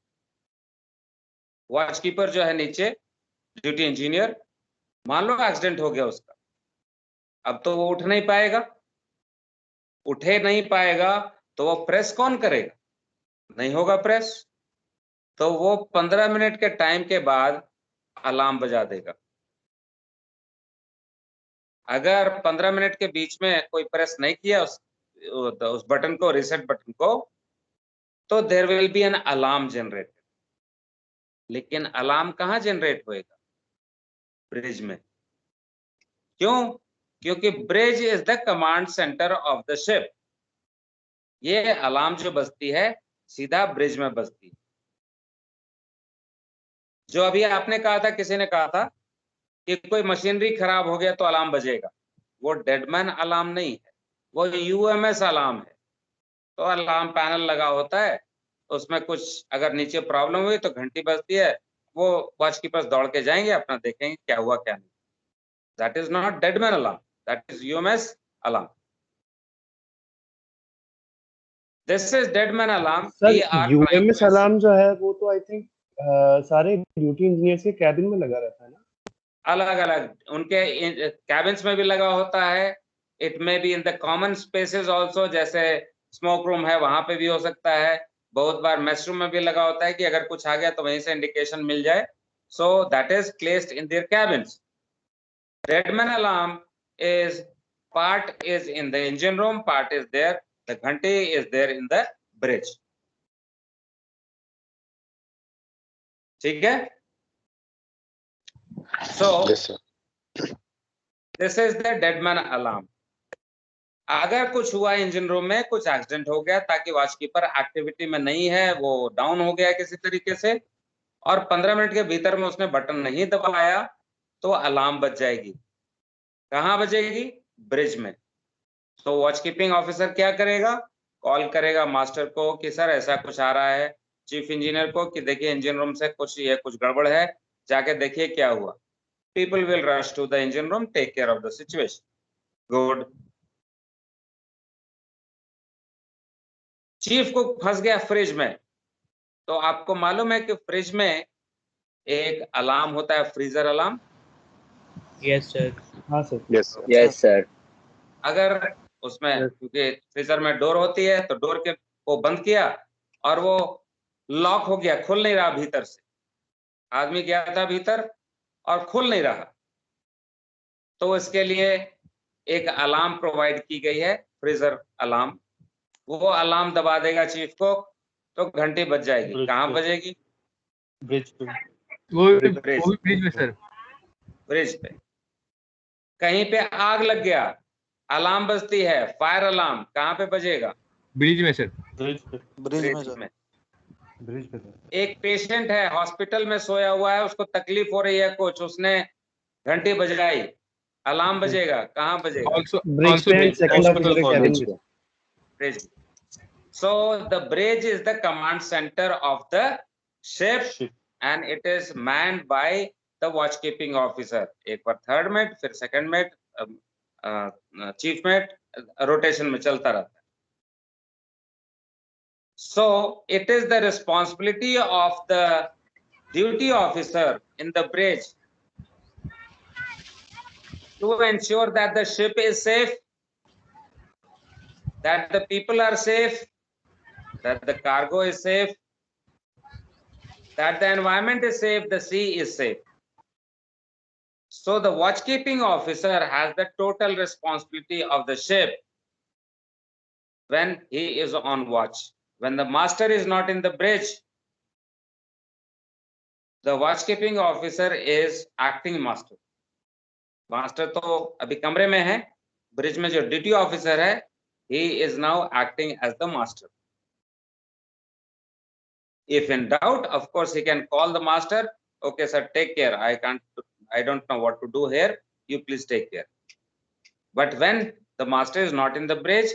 वॉचकीपर जो है नीचे ड्यूटी इंजीनियर, मान लो एक्सीडेंट हो गया उसका, अब तो वो उठ नहीं पाएगा। उठे नहीं पाएगा तो वो प्रेस कौन करेगा? नहीं होगा प्रेस, तो वो 15 मिनट के टाइम के बाद अलार्म बजा देगा। अगर 15 मिनट के बीच में कोई प्रेस नहीं किया उस बटन को, रीसेट बटन को, तो there will be an alarm generated. लेकिन अलार्म कहाँ जनरेट होएगा? ब्रिज में। क्यों? क्योंकि bridge is the command centre of the ship. ये अलार्म जो बजती है सीधा ब्रिज में बजती है। जो अभी आपने कहा था, किसी ने कहा था कि कोई मशीनरी खराब हो गया तो अलार्म बजेगा, वो डेडमैन अलार्म नहीं है, वो यूएमएस अलार्म है। तो अलार्म पैनल लगा होता है, उसमें कुछ अगर नीचे प्रॉब्लम हुई तो घंटी बजती है, वो वॉच के पास दौड़ के जाएंगे, अपना देखेंगे क्या हुआ क्या नहीं। That is not dead man alarm, that is UMS alarm. This is dead man alarm. Sir UMS alarm जो है वो तो आई थिंक सारे ड्यूटी इंजीनियर्स के कैबिन में लगा रहता है ना? अलग अलग उनके कैबिन्स में भी लगा होता है। It may be in the common spaces also, जैसे स्मोक रूम है वहां पे भी हो सकता है। बहुत बार मेस रूम में भी लगा होता है कि अगर कुछ आ गया तो वहीं से इंडिकेशन मिल जाए। सो that is placed in their cabins. Dead man alarm is part is in the engine room, part is there, the ghanti is there in the bridge. ठीक है? So yes sir. this is the deadman alarm. अगर कुछ हुआ engine room में, कुछ accident हो गया ताकि वॉचकीपर एक्टिविटी में नहीं है, वो डाउन हो गया किसी तरीके से, और 15 मिनट के भीतर में उसने बटन नहीं दबाया, तो अलार्म बज जाएगी। कहाँ बजेगी? ब्रिज में। तो वॉचकीपिंग ऑफिसर क्या करेगा? कॉल करेगा मास्टर को कि सर ऐसा कुछ आ रहा है, चीफ इंजीनियर को कि देखिए इंजन रूम से कुछ गड़बड़ है, जाके देखिए क्या हुआ। People will rush to the engine room, take care of the situation. Good. Chief को फंस गया फ्रिज में, तो आपको मालूम है कि फ्रिज में एक अलार्म होता है, फ्रीजर अलार्म। Yes sir. हाँ सर। Yes sir. अगर उसमें क्योंकि फ्रीजर में डोर होती है, तो डोर के को बंद किया और वो लॉक हो गया, खुल नहीं रहा भीतर से, आदमी गया था भीतर और खुल नहीं रहा, तो इसके लिए एक अलार्म प्रोवाइड की गई है, फ्रीजर अलार्म। वो अलार्म दबा देगा चीफ को, तो घंटी बज जाएगी। कहाँ बजेगी? ब्रिज पे। वो ब्रिज में सर। ब्रिज पे। कहीं पे आग लग गया, अलार्म बजती है, फायर अलार्म, कहाँ पे बजेगा? ब्रिज में सर। ब्रिज में। ब्रिज पे। एक पेशेंट है, हॉस्पिटल में सोया हुआ है, उसको तकलीफ हो रही है कुछ, उसने घंटी बजाई, अलार्म बजेगा, कहाँ बजेगा? ब्रिज पे एंड सेकंड ऑफिसर के कैबिन में। Bridge. So the bridge is the command center of the ship and it is manned by the watchkeeping officer. एक बार थर्ड मेट, फिर second mate, chief mate, rotation में चलता रहता है। So it is the responsibility of the duty officer in the bridge to ensure that the ship is safe, that the people are safe, that the cargo is safe, that the environment is safe, the sea is safe. So the watchkeeping officer has the total responsibility of the ship when he is on watch. When the master is not in the bridge, the watchkeeping officer is acting master. Master तो अभी कमरे में है, bridge में जो duty officer है, he is now acting as the master. If in doubt, of course, he can call the master. Okay, sir, take care. I don't know what to do here. You please take care. But when the master is not in the bridge,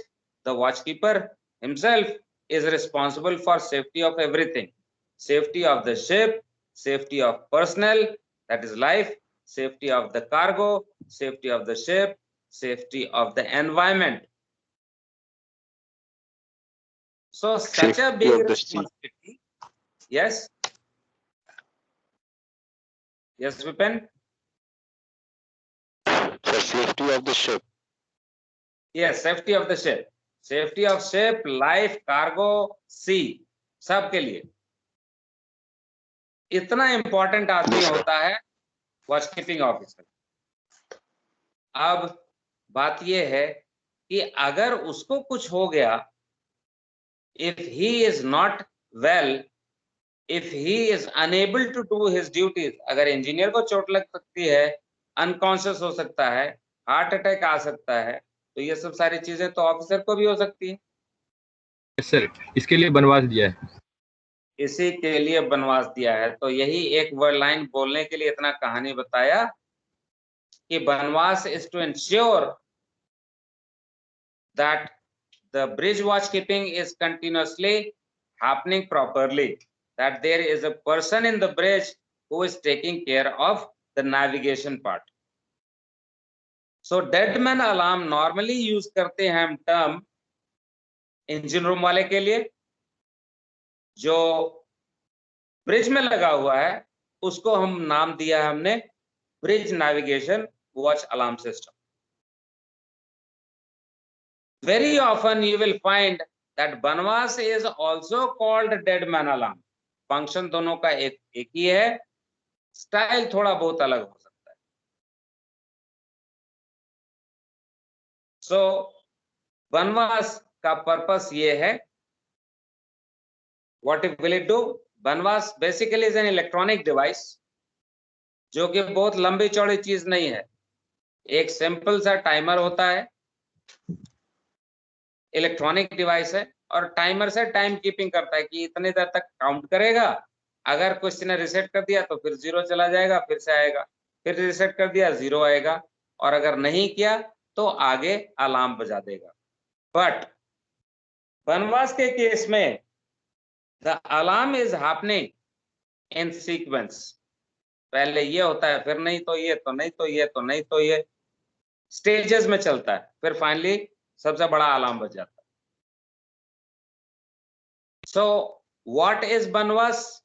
the watchkeeper himself is responsible for safety of everything. Safety of the ship, safety of personnel, that is life, safety of the cargo, safety of the ship, safety of the environment. So such a big responsibility. Yes. Yes, Vipin? The safety of the ship. Yes, safety of the ship. Safety of ship, life, cargo, sea, सब के लिए इतना important आदमी होता है वॉचकीपिंग officer. अब बात यह है कि अगर उसको कुछ हो गया, if he is not well, if he is unable to do his duties, अगर इंजीनियर को चोट लग सकती है, अनकॉन्शियस हो सकता है, हार्ट अटैक आ सकता है, तो ये सब सारी चीजें तो ऑफिसर को भी हो सकती है। सर, इसके लिए बनवास दिया है। इसी के लिए बनवास दिया है। तो यही एक वर्ड लाइन बोलने के लिए इतना कहानी बताया कि BNWAS is to ensure that the bridge watch keeping is continuously happening properly, that there is a person in the bridge who is taking care of the navigation part. So dead man alarm normally use करते हैं हम term engine room वाले के लिए, जो bridge में लगा हुआ है, उसको हम नाम दिया है हमने bridge navigation watch alarm system. Very often you will find that Banwas is also called dead man alarm. Function दोनों का एक ही है, स्टाइल थोड़ा बहुत अलग हो सकता है. So Banwas का पर्पस ये है. What will it do? Banwas basically is an electronic device जो कि बहुत लंबी चौड़ी चीज नहीं है. एक सिंपल सा टाइमर होता है, इलेक्ट्रॉनिक डिवाइस है, और टाइमर से टाइम कीपिंग करता है कि इतने देर तक काउंट करेगा. अगर कुछ ने रिसेट कर दिया तो फिर 0 चला जाएगा, फिर से आएगा, फिर रिसेट कर दिया 0 आएगा, और अगर नहीं किया तो आगे अलार्म बजा देगा. बट बनवास के केस में the alarm is happening in sequence. पहले ये होता है, फिर नहीं तो ये, तो नहीं तो ये, तो नहीं तो ये, स्टेजेस में चलता है, फिर फाइनली सबसे बड़ा अलार्म बज जाता है. So what is Banwas?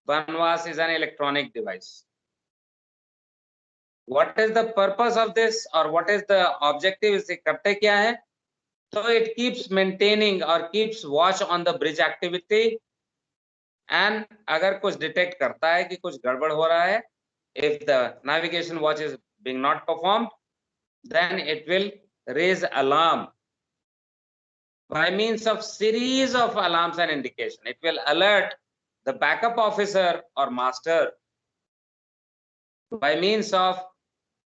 Banwas is an electronic device. What is the purpose of this, or what is the objective? इसे करते क्या है? So it keeps maintaining or keeps watch on the bridge activity, and अगर कुछ detect करता है कि कुछ गड़बड़ हो रहा है, if the navigation watch is being not performed, then it will raise alarm by means of series of alarms and indication. It will alert the backup officer or master by means of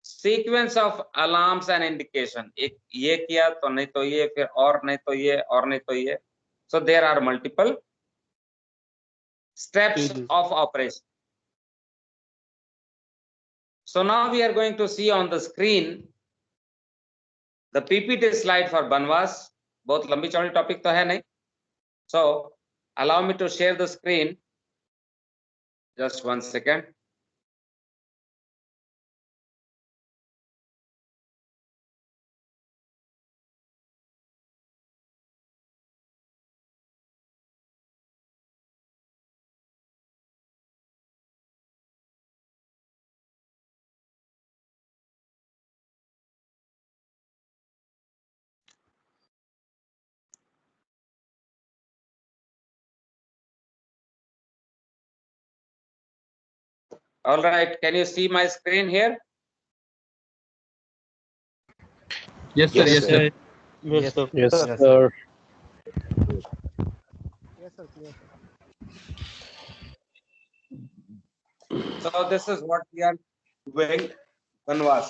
sequence of alarms and indication. एक ये किया तो नहीं तो ये, फिर और नहीं तो ये, और नहीं तो ये. So there are multiple steps of operation. So now we are going to see on the screen the PPT slide for Banwas. बहुत लंबी चौड़ी टॉपिक तो है नहीं. So allow me to share the screen. Just 1 second. All right, can you see my screen here? Yes, sir. Yes, sir. Yes, sir. Yes, Yes, sir. sir. Yes, sir. Clear, sir. So this is what we are doing. Banwas.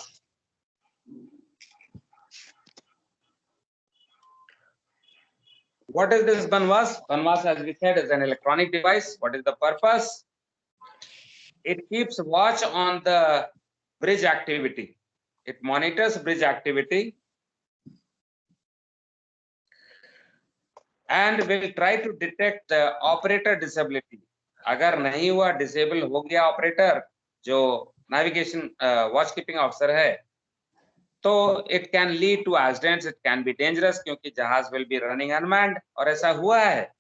What is this Banwas? Banwas, as we said, is an electronic device. What is the purpose? It keeps watch on the bridge activity. It monitors bridge activity and will try to detect the operator disability. अगर नहीं हुआ, disable हो गया operator जो navigation watch keeping officer है, तो it can lead to accidents, it can be dangerous, क्योंकि जहाज विल बी रनिंग अनमैन्ड. और ऐसा हुआ है.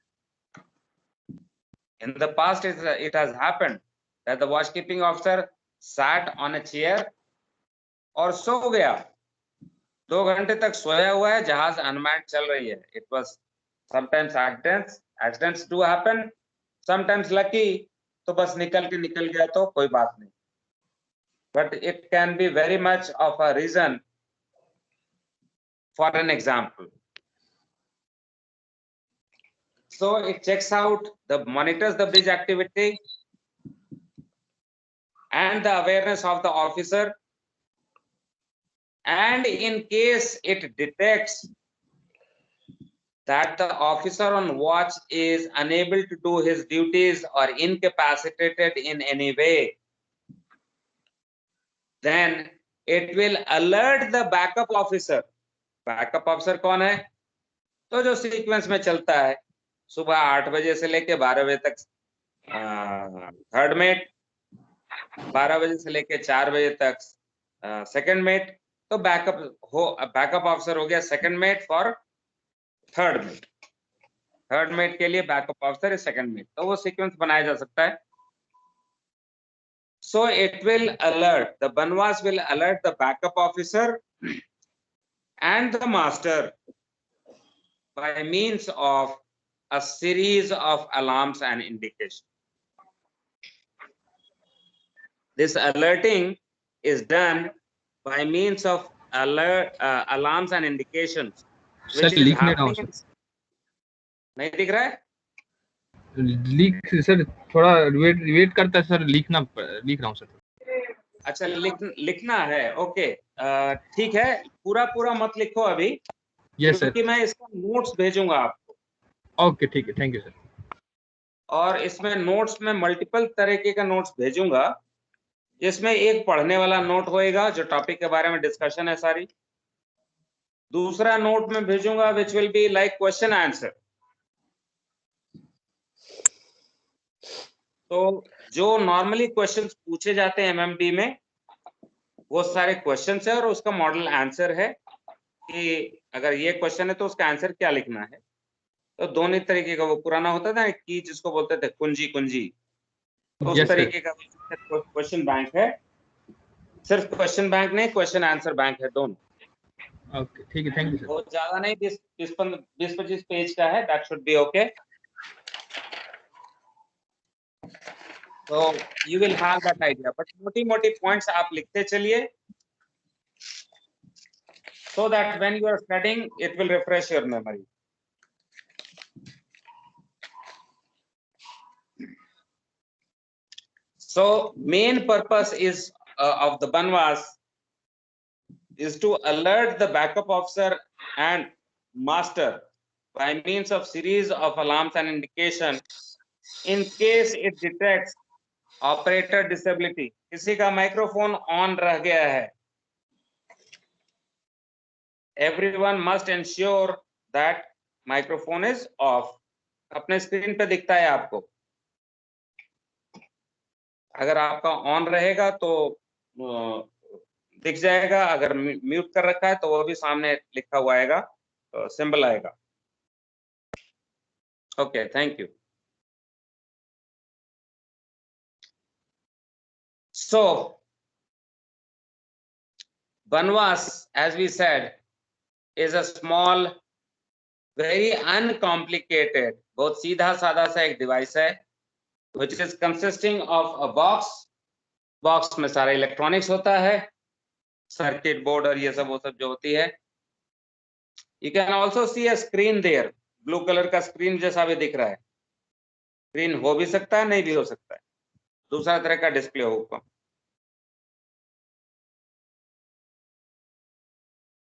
In the past it has happened that the watch keeping officer sat on a chair और सो गया. 2 घंटे तक सोया हुआ है, जहाज अनमैन्ड चल रही है. It was sometimes accidents do happen, sometimes lucky, तो बस निकल गया तो कोई बात नहीं. But it can be very much of a reason. For an example, so it checks out, monitors the bridge activity and the awareness of the officer, and in case it detects that the officer on watch is unable to do his duties or incapacitated in any way, then it will alert the backup officer. Backup officer कौन है? तो जो sequence में चलता है, सुबह 8 बजे से लेके 12 बजे तक थर्ड मेट, 12 बजे से लेके 4 बजे तक सेकंड मेट. तो बैकअप ऑफिसर हो गया second mate for third mate. Third mate के लिए बैकअप ऑफिसर है सेकंड मेट. तो वो सीक्वेंस बनाया जा सकता है. So it will alert, the Banwas will alert the backup officer and the master by means of a series of alarms and indications. This alerting is done by means of alarms and indications, which sir is लिख नहीं रहा हूँ happening. Sir, नहीं दिख रहा है? लिख sir थोड़ा वेट करता है सर, लिख रहा हूँ सर। अच्छा लिखना है, ओके ठीक है, पूरा मत लिखो अभी, यस सर। क्योंकि मैं इसका नोट्स भेजूंगा आपको। ओके ठीक है, थैंक यू सर। और इसमें नोट्स में मल्टीपल तरीके का नोट्स भेजूंगा, जिसमें एक पढ़ने वाला नोट होएगा जो टॉपिक के बारे में डिस्कशन है सारी, दूसरा नोट में भेजूंगा which will be like question answer. तो जो नॉर्मली क्वेश्चंस पूछे जाते हैं एमएमडी में, वो सारे क्वेश्चंस है और उसका मॉडल आंसर है कि अगर ये क्वेश्चन है तो उसका आंसर क्या लिखना है। तो दोनों तरीके का, वो पुराना होता था कि जिसको बोलते थे कुंजी, तो उस तरीके का क्वेश्चन बैंक है। सिर्फ क्वेश्चन बैंक नहीं, क्वेश्चन आंसर बैंक है दोनों। ओके ठीक है, थैंक यू सर। वो ज्यादा नहीं, 20-25 पेज का है, दैट शुड बी ओके। तो you will have that idea, but मोटी पॉइंट्स आप लिखते चलिए, so that when you are studying it will refresh your memory. So main purpose is of the Banwas is to alert the backup officer and master by means of series of alarms and indication in case it detects operator disability. किसी का microphone on रह गया है, everyone must ensure that microphone is off. अपने screen पे दिखता है आपको, अगर आपका ऑन रहेगा तो दिख जाएगा, अगर म्यूट कर रखा है तो वो भी सामने लिखा हुआ आएगा, सिंबल आएगा। Okay, thank you. So Banwas, as we said, is a small, very uncomplicated, बहुत सीधा साधा सा एक डिवाइस है, which is consisting of a box. Box में सारा इलेक्ट्रॉनिक्स होता है, सर्किट बोर्ड और ये सब वो सब जो होती है। You can also see a screen there, blue colour का स्क्रीन जैसा भी दिख रहा है। स्क्रीन हो भी सकता है, नहीं भी हो सकता है, दूसरा तरह का डिस्प्ले होगा।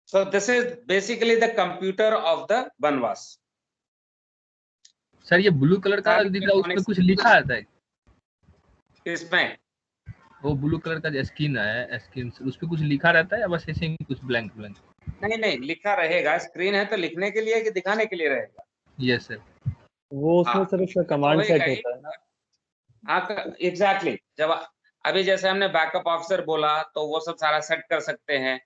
So this is basically the computer of the Banwas. Sir ये ब्लू कलर का दिख रहा है, उसमें कुछ लिखा रहता है इसमें? वो ब्लू कलर का जो स्क्रीन है, स्क्रीन उस पे कुछ लिखा रहता है या बस ऐसे ही कुछ ब्लैंक? नहीं, लिखा रहेगा। स्क्रीन है तो लिखने के लिए कि दिखाने के लिए रहेगा? Yes sir. वो उसमें सर उसका कमांड सेट होता है ना। हाँ एग्जैक्टली। जब अभी जैसे हमने बैकअप ऑफिसर बोला तो वो सब सारा सेट कर सकते हैं।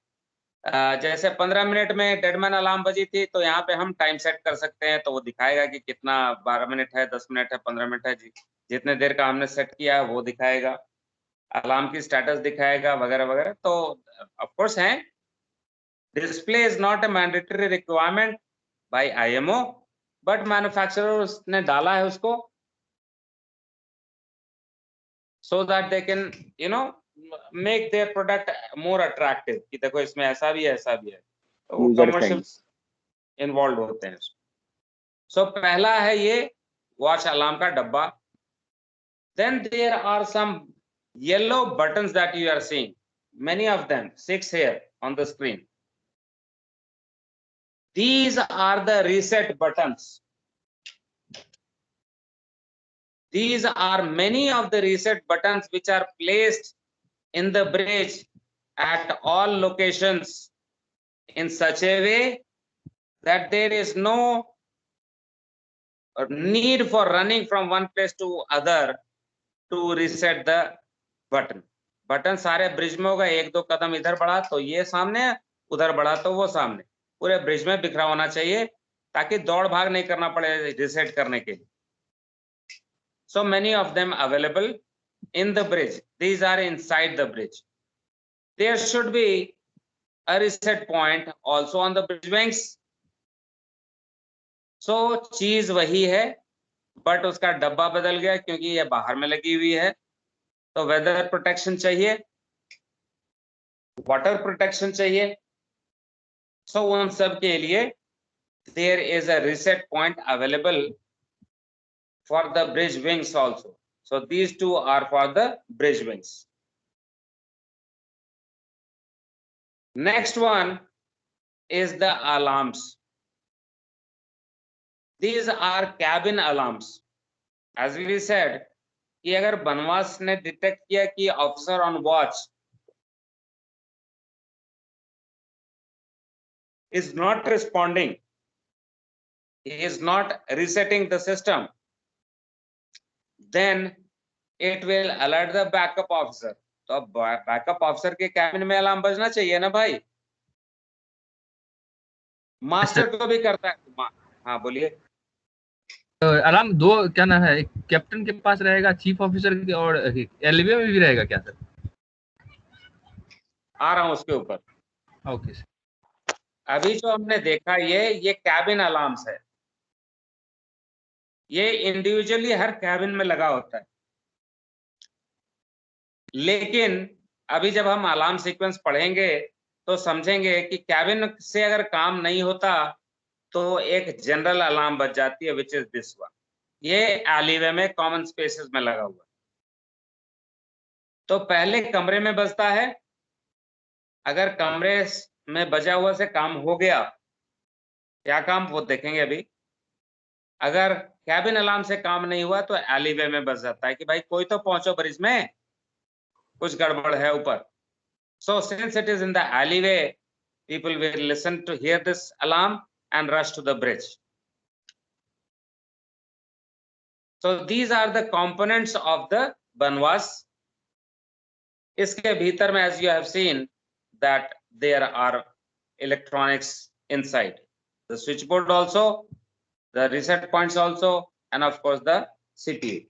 जैसे 15 मिनट में डेडमैन अलार्म बजी थी तो यहाँ पे हम टाइम सेट कर सकते हैं, तो वो दिखाएगा कि कितना 12 मिनट है, 10 मिनट है, 15 मिनट है, जितने देर का हमने सेट किया वो दिखाएगा, अलार्म की स्टेटस दिखाएगा वगैरह वगैरह। तो ऑफ कोर्स है, display is not a mandatory requirement by IMO, but manufacturer ने डाला है उसको so that they can make their product more attractive, कि देखो इसमें ऐसा भी है, ऐसा भी है, तो वो कमर्शियल्स इन्वॉल्व होते हैं। सो पहला है ये वॉच अलार्म का डब्बा। Then there are some yellow buttons that you are seeing, many of them, 6 here on the screen. These are the reset buttons. These are many of the reset buttons which are placed in the bridge at all locations in such a way that there is no need for running from one place to other to reset the button. Button सारे bridge में होगा, एक दो कदम इधर बढ़ा तो ये सामने, उधर बढ़ा तो वो सामने, पूरे ब्रिज में बिखरा होना चाहिए ताकि दौड़ भाग नहीं करना पड़े रिसेट करने के लिए। So many of them available in the bridge. these are inside the bridge. There should be a reset point also on the bridge wings. So चीज वही है, बट उसका डब्बा बदल गया क्योंकि ये बाहर में लगी हुई है। तो वेदर प्रोटेक्शन चाहिए, वाटर प्रोटेक्शन चाहिए। सो उन सब के लिए there is a reset point available for the bridge wings also. So these two are for the bridge wings. Next one is the alarms. These are cabin alarms. As we said कि अगर बनवास ने detect किया कि officer on watch is not responding, he is not resetting the system, then it will alert the backup officer. तो अब backup officer के cabin में अलार्म बजना चाहिए ना भाई, मास्टर को भी करता है। हाँ बोलिए। अलार्म दो क्या ना है, एक कैप्टन के पास रहेगा, चीफ ऑफिसर के, और एलवे में भी रहेगा क्या सर? आ रहा हूं उसके ऊपर। Okay sir. अभी जो हमने देखा ये कैबिन अलार्म्स है, ये इंडिविजुअली हर कैबिन में लगा होता है। लेकिन अभी जब हम अलार्म सीक्वेंस पढ़ेंगे तो समझेंगे कि कैबिन से अगर काम नहीं होता तो एक जनरल अलार्म बज जाती है, विच इज दिस वन। ये एलीवे में कॉमन स्पेसेस में लगा हुआ। तो पहले कमरे में बजता है, अगर कमरे में बजा हुआ से काम हो गया, क्या काम वो देखेंगे अभी। अगर कैबिन अलार्म से काम नहीं हुआ तो एलीवे में बज जाता है कि भाई कोई तो पहुंचो ब्रिज में, कुछ गड़बड़ है ऊपर। So since it is in the alleyway, people will listen to hear this alarm and rush to the bridge. So these are the components of the banwas. इसके भीतर में as you have seen that there are electronics inside, the switchboard also, the reset points also, and of course the CPU.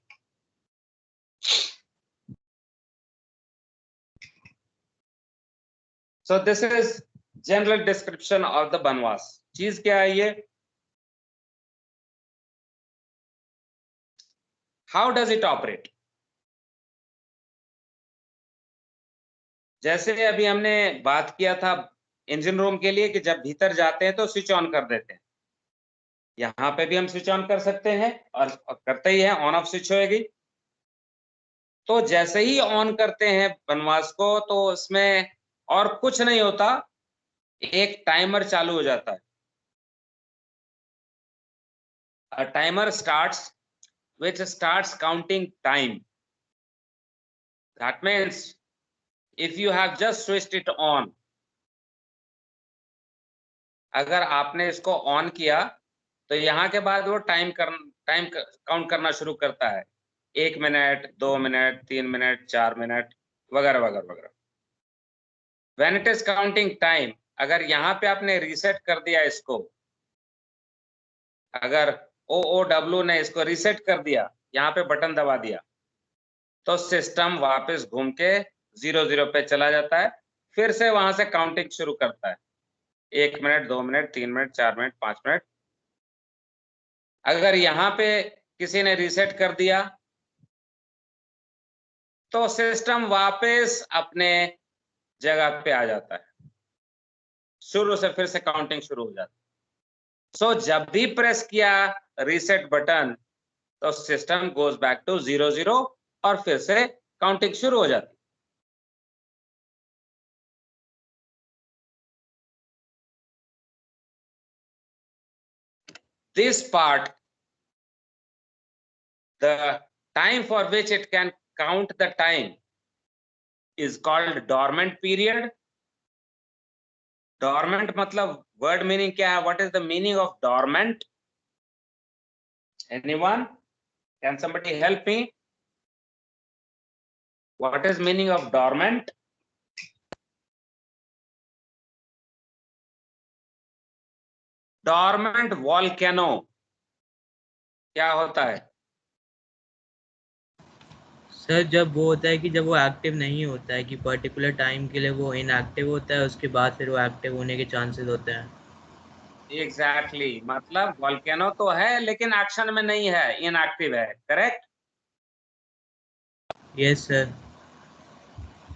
So this is general description of the banwas. चीज क्या है ये? How does it operate? जैसे अभी हमने बात किया था इंजन रूम के लिए कि जब भीतर जाते हैं तो स्विच ऑन कर देते हैं, यहाँ पे भी हम स्विच ऑन कर सकते हैं और करते ही है, ऑन ऑफ स्विच होएगी। तो जैसे ही ऑन करते हैं बनवास को तो उसमें और कुछ नहीं होता, एक टाइमर चालू हो जाता है। A timer starts which starts counting time. That means if you have just switched it on, अगर आपने इसको ऑन किया तो यहाँ के बाद वो टाइम काउंट करना शुरू करता है, 1 मिनट, 2 मिनट, 3 मिनट, 4 मिनट वगैरह वगैरह वगैरह। When it is counting time, अगर यहाँ पे आपने रीसेट कर दिया इसको, अगर OOW ने इसको रीसेट कर दिया, यहाँ पे बटन दबा दिया, तो सिस्टम वापस घूम के 0 पे चला जाता है, फिर से वहां से काउंटिंग शुरू करता है, 1 minute, 2 minute, 3 minute, 4 minute, 5 minute. अगर यहाँ पे किसी ने रीसेट कर दिया तो सिस्टम वापस अपने जगह पे आ जाता है, शुरू से फिर से काउंटिंग शुरू हो जाती है। सो जब भी प्रेस किया रीसेट बटन तो सिस्टम गोज बैक टू 0 और फिर से काउंटिंग शुरू हो जाती है। This part, the time for which it can count the time is called dormant period. Dormant मतलब word meaning क्या है? What is the meaning of dormant? Anyone? Can somebody help me? What is meaning of dormant? Dormant volcano क्या होता है? Sir जब वो होता है कि जब वो एक्टिव नहीं होता है कि पर्टिकुलर टाइम के लिए वो इनएक्टिव होता है, उसके बाद फिर वो एक्टिव होने के चांसेस होते हैं। एग्जैक्टली मतलब वॉल्केनो तो है लेकिन एक्शन में नहीं है, इनएक्टिव है, correct? Yes sir.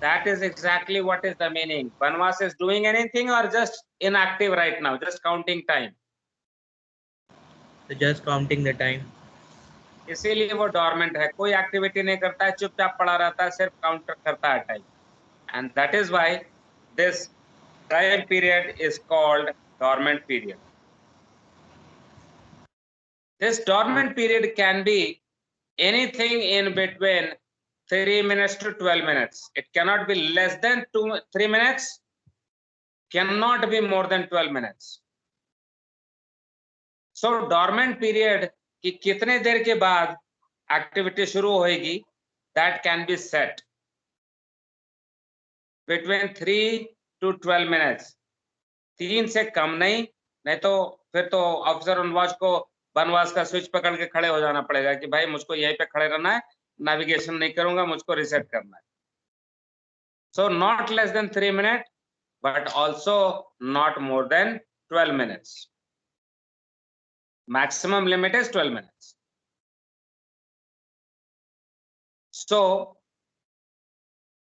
That is exactly what is the meaning. Banvas is doing anything or just inactive right now, just counting time. So just counting the time. इसीलिए वो डॉर्मेंट है, कोई एक्टिविटी नहीं करता है, चुपचाप पड़ा रहता है, सिर्फ काउंट करता है time. And that is why this time period is called dormant period. This dormant period can be anything in between 3 minutes to 12 minutes. It cannot be less than 3 minutes, cannot be more than 12 minutes. So dormant period कि कितने देर के बाद activity शुरू होएगी, that can be set between 3 to 12 minutes. 3 से कम नहीं तो फिर तो ऑफिसर ऑन वॉच को बनवास का स्विच पकड़ के खड़े हो जाना पड़ेगा कि भाई मुझको यहीं पे खड़े रहना है, नेविगेशन नहीं करूंगा, मुझको रिसेट करना है. So not less than 3 minutes, but also not more than 12 minutes. Maximum limit is 12 minutes. So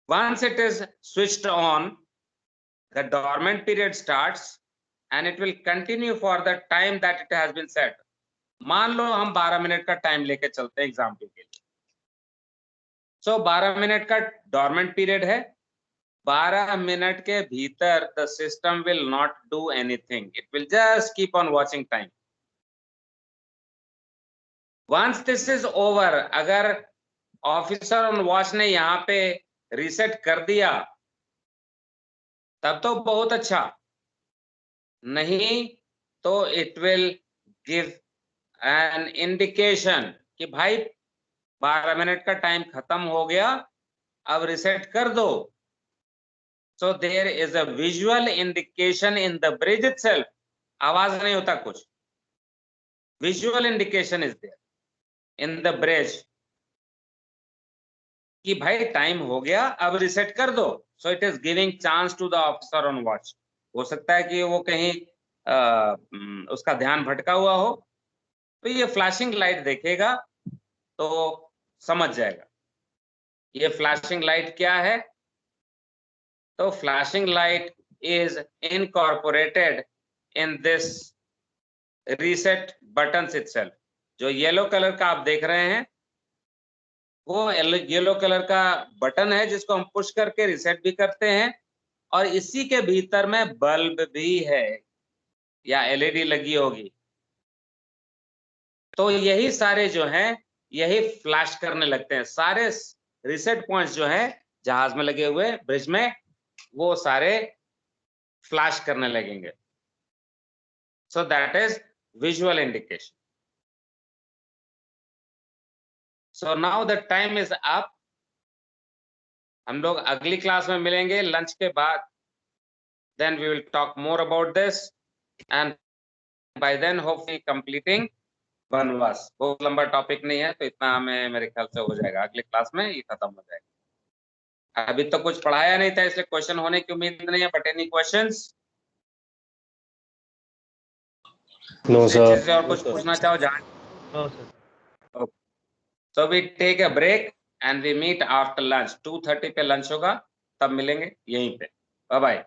once it is switched on, the dormant period starts and it will continue for the time that it has been set. मान लो हम 12 minute का time लेके चलते हैं example के लिए. So 12 minute का dormant period है. 12 मिनट के भीतर the system will not do anything, it will just keep on watching time. Once this is over, अगर ऑफिसर ऑन वॉच ने यहाँ पे रीसेट कर दिया तब तो बहुत अच्छा, नहीं तो it will give an indication कि भाई 12 मिनट का टाइम खत्म हो गया, अब रिसेट कर दो. So there is a visual indication in the bridge itself. आवाज नहीं होता कुछ, visual indication is there in the bridge कि भाई टाइम हो गया, अब रिसेट कर दो. So it is giving chance to the officer on watch. हो सकता है कि वो कहीं उसका ध्यान भटका हुआ हो, तो ये फ्लैशिंग लाइट देखेगा तो समझ जाएगा. ये फ्लैशिंग लाइट क्या है? तो flashing light is incorporated in this reset button itself. जो येलो कलर का आप देख रहे हैं वो येलो कलर का बटन है जिसको हम पुश करके रिसेट भी करते हैं, और इसी के भीतर में बल्ब भी है या एलईडी लगी होगी. तो यही सारे जो हैं यही फ्लैश करने लगते हैं. सारे रिसेट पॉइंट्स जो हैं जहाज में लगे हुए ब्रिज में, वो सारे फ्लैश करने लगेंगे. So that is visual indication. So now the time is up. हम लोग अगली क्लास में मिलेंगे लंच के बाद. Then we will talk more about this and by then hopefully completing BNWAS. बहुत लंबा टॉपिक नहीं है तो इतना हमें मेरे ख्याल से हो जाएगा, अगले क्लास में ये खत्म हो जाएगा. अभी तो कुछ पढ़ाया नहीं था इसलिए क्वेश्चन होने की उम्मीद नहीं है, but any questions? No sir. से और कुछ पूछना चाहो जान? No sir. So we take a break and we meet after lunch. 2:30 पे लंच होगा, तब मिलेंगे यहीं पे. Bye bye.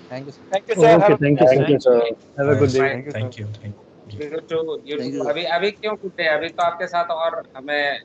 Thank you, sir. Thank you, sir. Okay, thank you, Thank you, sir. sir. Have a good day. Thank you, sir. You too. Thank you. अभी क्यों पूछे? अभी तो आपके साथ और हमें